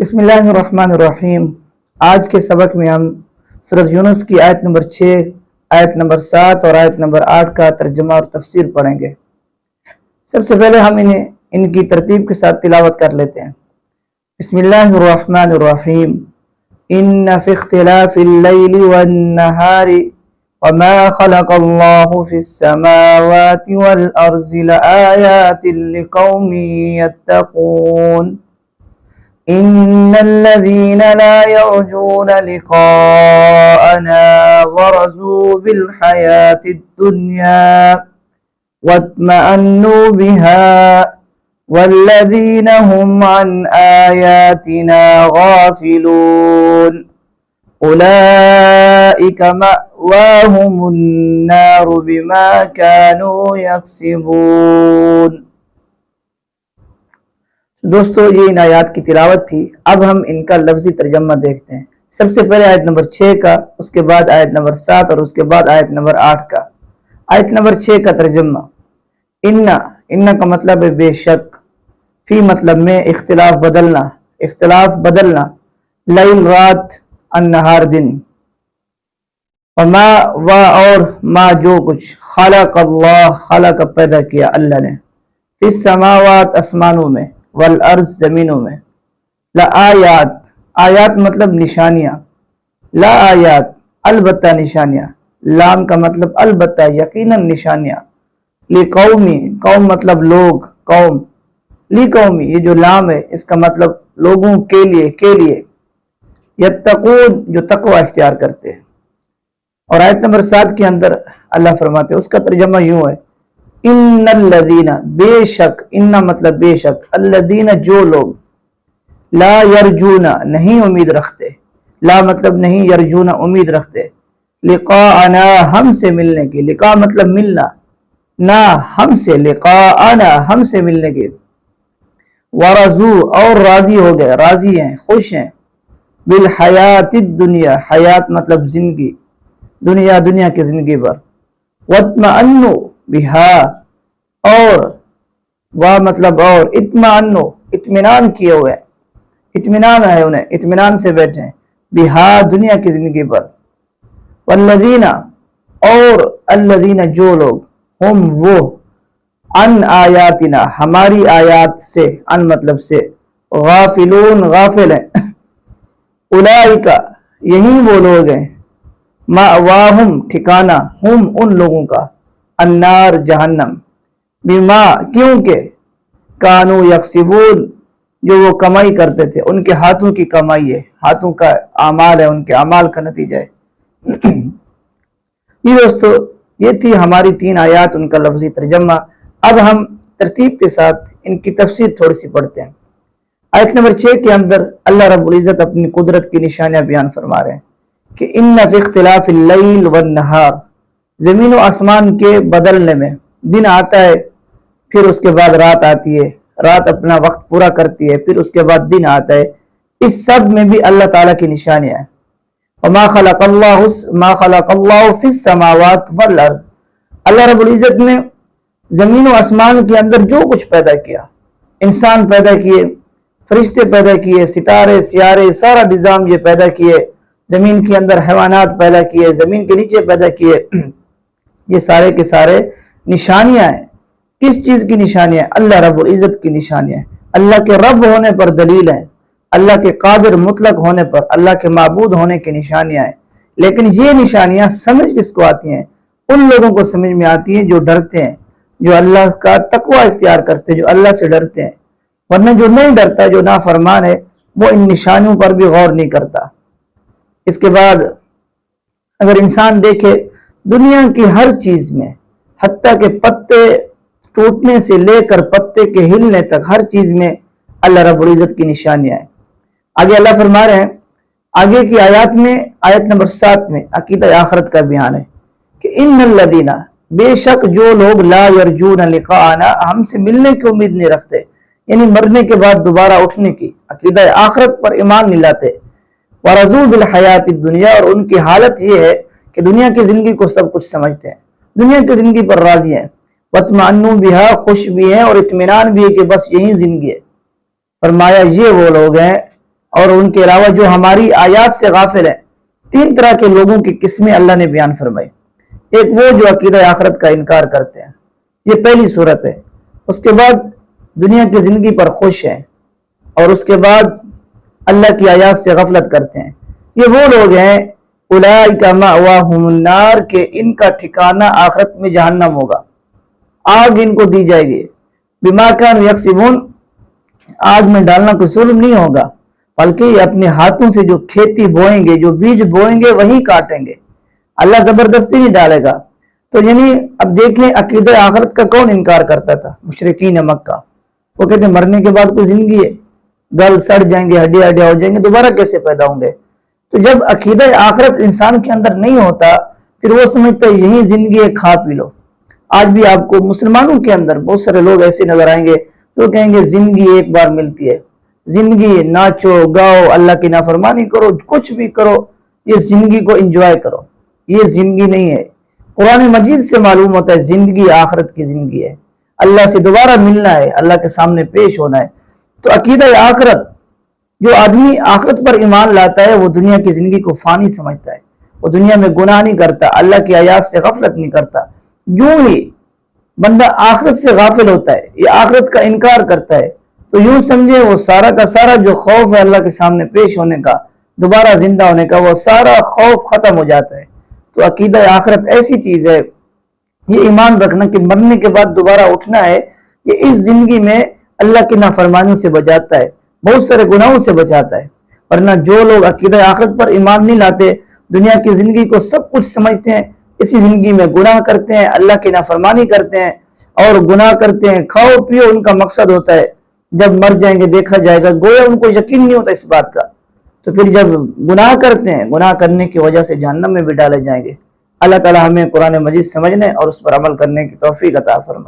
بسم اللہ الرحمن الرحیم۔ آج کے سبق میں ہم سورۃ یونس کی آیت نمبر 6، آیت نمبر 7 اور آیت نمبر 8 کا ترجمہ اور تفسیر پڑھیں گے۔ سب سے پہلے ہم ان کی ترتیب کے ساتھ تلاوت کر لیتے ہیں۔ بسم اللہ الرحمن الرحیم۔ ان فی اختلاف اللیل والنہار وما خلق اللہ فی السماوات والارض لآیات لقوم یتقون۔ إن الذين لا يرجون لقاءنا ورزوا بالحياة الدنيا واطمأنوا بها والذين هم عن آياتنا غافلون أولئك مأواهم النار بما كانوا يكسبون۔ دوستو، یہ ان آیات کی تلاوت تھی۔ اب ہم ان کا لفظی ترجمہ دیکھتے ہیں۔ سب سے پہلے آیت نمبر 6 کا، اس کے بعد آیت نمبر 7 اور اس کے بعد آیت نمبر 8 کا۔ آیت نمبر 6 کا ترجمہ۔ ان کا مطلب ہے بے شک، فی مطلب میں اختلاف بدلنا، لیل رات، النہار دن، وما اور ما جو کچھ، خلق اللہ خلق پیدا کیا اللہ نے، فی السماوات اسمانوں میں، والارض زمینوں میں، لآیات آیات مطلب نشانیاں، لا آیات البتہ نشانیاں، لام کا مطلب البتہ یقیناً نشانیاں، لقومی قوم مطلب لوگ قوم، لقومی یہ جو لام ہے اس کا مطلب لوگوں کے لیے، یتقون جو تقوی اختیار کرتے ہیں۔ اور آیت نمبر 7 کے اندر اللہ فرماتے ہیں، اس کا ترجمہ یوں ہے، ان الذین بے شک، ان مطلب بے شک، الذین جو لوگ، لا یرجون نہیں امید رکھتے، لا مطلب نہیں، یرجون امید رکھتے، لقاءنا ہم سے ملنے کی، لقاء مطلب ملنا، نا ہم سے، لقاءنا ہم سے ملنے کی، ورضو اور راضی ہو گئے، راضی ہیں خوش ہیں، بالحیات الدنیا حیات مطلب زندگی، دنیا کی زندگی پر، واطمأنوا بہا اور مطلب اور اطمئنوا اطمینان کیے ہوئے، اطمینان ہے انہیں، اطمینان سے بیٹھے ہیں، بہا دنیا کی زندگی پر، والذین اور الذین جو لوگ، ہم وہ، عن آیاتنا ہماری آیات سے، عن مطلب سے، غافلون غافل ہیں، اولئک یہی وہ لوگ ہیں، مأواہم ٹھکانہ، ہم ان لوگوں کا، النار جہنم، بما کیونکہ، کانوا یکسبون جو وہ کمائی کرتے تھے، ان کے ہاتھوں کی کمائی ہے، ہاتھوں کا اعمال ہے، ان کے اعمال کا نتیجہ ہے۔ یہ دوستو، یہ تھی ہماری 3 آیات، ان کا لفظی ترجمہ۔ اب ہم ترتیب کے ساتھ ان کی تفسیر تھوڑی سی پڑھتے ہیں۔ آیت نمبر 6 کے اندر اللہ رب العزت اپنی قدرت کی نشانیاں بیان فرما رہے ہیں کہ ان فی اختلاف اللیل والنہار، زمین و آسمان کے بدلنے میں، دن آتا ہے پھر اس کے بعد رات آتی ہے، رات اپنا وقت پورا کرتی ہے، پھر اس کے بعد دن آتا ہے، اس سب میں بھی اللہ تعالیٰ کی نشانیاں ہیں۔ وما خلق اللہ فی السماوات والارض، اللہ رب العزت نے زمین و آسمان کے اندر جو کچھ پیدا کیا، انسان پیدا کیے، فرشتے پیدا کیے، ستارے سیارے سارا نظام یہ پیدا کیے، زمین کے اندر حیوانات پیدا کیے، زمین کے نیچے پیدا کیے، یہ سارے کے سارے نشانیاں ہیں۔ کس چیز کی نشانیاں؟ اللہ رب العزت کی نشانیاں ہیں، اللہ کے رب ہونے پر دلیل ہیں، اللہ کے قادر مطلق ہونے پر، اللہ کے معبود ہونے کی نشانیاں ہیں۔ لیکن یہ نشانیاں سمجھ کس کو آتی ہیں؟ ان لوگوں کو سمجھ میں آتی ہیں جو ڈرتے ہیں، جو اللہ کا تقوی اختیار کرتے ہیں، جو اللہ سے ڈرتے ہیں۔ ورنہ جو نہیں ڈرتا، جو نافرمان ہے، وہ ان نشانیوں پر بھی غور نہیں کرتا۔ اس کے بعد اگر انسان دیکھے دنیا کی ہر چیز میں، حتیٰ کہ پتے ٹوٹنے سے لے کر پتے کے ہلنے تک ہر چیز میں اللہ رب العزت کی نشانیاں ہیں۔ آگے اللہ فرما رہے ہیں، آگے کی آیات میں، آیت نمبر 7 میں عقیدہ آخرت کا بیان ہے کہ ان الذین بے شک جو لوگ، لا یرجون لقاءنا ہم سے ملنے کی امید نہیں رکھتے، یعنی مرنے کے بعد دوبارہ اٹھنے کی، عقیدہ آخرت پر ایمان نہیں لاتے، ورضوا بالحیات الدنیا اور ان کی حالت یہ ہے کہ دنیا کی زندگی کو سب کچھ سمجھتے ہیں، دنیا کی زندگی پر راضی ہیں، واطمئنوا بہا خوش بھی ہیں اور اطمینان بھی ہے کہ بس یہی زندگی ہے۔ فرمایا یہ وہ لوگ ہیں اور ان کے علاوہ جو ہماری آیات سے غافل ہیں، تین طرح کے لوگوں کی قسمیں اللہ نے بیان فرمائی۔ ایک وہ جو عقیدہ آخرت کا انکار کرتے ہیں، یہ پہلی صورت ہے۔ اس کے بعد دنیا کی زندگی پر خوش ہیں، اور اس کے بعد اللہ کی آیات سے غفلت کرتے ہیں۔ یہ وہ لوگ ہیں اولئک مأواہم النار، کہ ان کا ٹھکانہ آخرت میں جہنم ہوگا، آگ ان کو دی جائے گی۔ بما کانوا یکسبون، آگ میں ڈالنا کوئی ظلم نہیں ہوگا، بلکہ یہ اپنے ہاتھوں سے جو کھیتی بوئیں گے، جو بیج بوئیں گے وہی کاٹیں گے، اللہ زبردستی نہیں ڈالے گا۔ تو یعنی اب دیکھ لیں عقیدہ آخرت کا کون انکار کرتا تھا؟ مشرکین مکہ۔ وہ کہتے ہیں مرنے کے بعد کوئی زندگی ہے، گل سڑ جائیں گے، ہڈیاں ہڈیاں ہو جائیں گے، دوبارہ کیسے پیدا ہوں گے؟ تو جب عقیدہ آخرت انسان کے اندر نہیں ہوتا، پھر وہ سمجھتا ہے یہی زندگی ہے، کھا پی لو۔ آج بھی آپ کو مسلمانوں کے اندر بہت سارے لوگ ایسے نظر آئیں گے جو کہیں گے زندگی ایک بار ملتی ہے، زندگی ناچو گاؤ، اللہ کی نافرمانی کرو، کچھ بھی کرو، یہ زندگی کو انجوائے کرو۔ یہ زندگی نہیں ہے۔ قرآن مجید سے معلوم ہوتا ہے زندگی آخرت کی زندگی ہے، اللہ سے دوبارہ ملنا ہے، اللہ کے سامنے پیش ہونا ہے۔ تو عقیدہ آخرت، جو آدمی آخرت پر ایمان لاتا ہے وہ دنیا کی زندگی کو فانی سمجھتا ہے، وہ دنیا میں گناہ نہیں کرتا، اللہ کی آیات سے غفلت نہیں کرتا۔ یوں ہی بندہ آخرت سے غافل ہوتا ہے، یہ آخرت کا انکار کرتا ہے، تو یوں سمجھے وہ سارا کا سارا جو خوف ہے اللہ کے سامنے پیش ہونے کا، دوبارہ زندہ ہونے کا، وہ سارا خوف ختم ہو جاتا ہے۔ تو عقیدہ آخرت ایسی چیز ہے، یہ ایمان رکھنا کہ مرنے کے بعد دوبارہ اٹھنا ہے، یہ اس زندگی میں اللہ کی نافرمانیوں سے بچاتا ہے، بہت سارے گناہوں سے بچاتا ہے۔ ورنہ جو لوگ عقیدہ آخرت پر ایمان نہیں لاتے، دنیا کی زندگی کو سب کچھ سمجھتے ہیں، اسی زندگی میں گناہ کرتے ہیں، اللہ کی نافرمانی کرتے ہیں اور گناہ کرتے ہیں، کھاؤ پیو ان کا مقصد ہوتا ہے، جب مر جائیں گے دیکھا جائے گا، گویا ان کو یقین نہیں ہوتا اس بات کا۔ تو پھر جب گناہ کرتے ہیں، گناہ کرنے کی وجہ سے جہنم میں بھی ڈالے جائیں گے۔ اللہ تعالی ہمیں قرآن مجید سمجھنے اور اس پر عمل کرنے کی توفیق عطا فرمائے۔